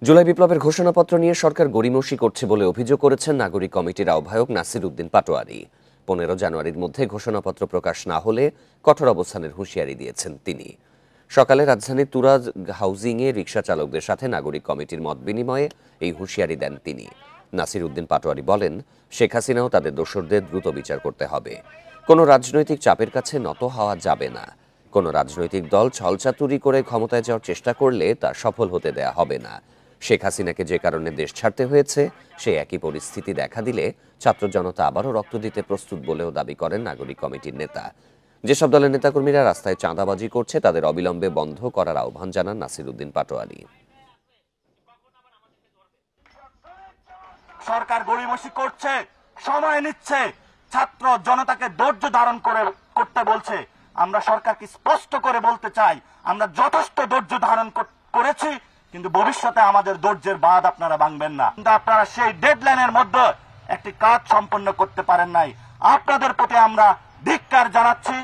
জুলাই বিপ্লবের ঘোষণাপত্র নিয়ে সরকার গড়িমসি করছে বলে অভিযোগ করেছেন নাগরিক কমিটির আহ্বায়ক নাসির উদ্দিন পাটোয়ারি। 15 জানুয়ারির মধ্যে ঘোষণাপত্র প্রকাশ না হলে কঠোর অবস্থানের হুঁশিয়ারি দিয়েছেন তিনি। সকালে রাজধানীর তুরাজ হাউজিংয়ে রিকশা চালকদের সাথে নাগরিক কমিটির মত বিনিময়ে এই হুঁশিয়ারি দেন তিনি। নাসির উদ্দিন পাটোয়ারি বলেন, শেখ হাসিনাও তাদের দোষরদের দ্রুত বিচার করতে হবে। কোনো রাজনৈতিক চাপের কাছে নত হওয়া যাবে না। কোনো রাজনৈতিক দল ছলচাতুরি করে ক্ষমতায় যাওয়ার চেষ্টা করলে তা সফল হতে দেয়া হবে না। শেখ হাসিনাকে যে কারণে দেশ ছাড়তে হয়েছে, সেই একই পরিস্থিতি দেখা দিলে ছাত্র জনতা আবারও রক্ত দিতে প্রস্তুত বলেও দাবি করেন নাগরিক কমিটির নেতা। যেসব দলের নেতাকর্মীরা রাস্তায় চাঁদাবাজি করছে তাদের অবিলম্বে বন্ধ করার আহ্বান জানান নাসির উদ্দিন পাটোয়ারি। সরকার গড়িমসি করছে, সময় নিচ্ছে, ছাত্র জনতাকে ধৈর্য ধারণ করতে বলছে। আমরা সরকারকে স্পষ্ট করে বলতে চাই, আমরা যথেষ্ট ধৈর্য ধারণ করেছি, কিন্তু ভবিষ্যতে আমাদের ধৈর্যের বাঁধ আপনারা ভাঙবেন না। কিন্তু আপনারা সেই ডেডলাইনের মধ্যে একটি কাজ সম্পন্ন করতে পারেন নাই। আপনাদের প্রতি আমরা ধিক্কার জানাচ্ছি।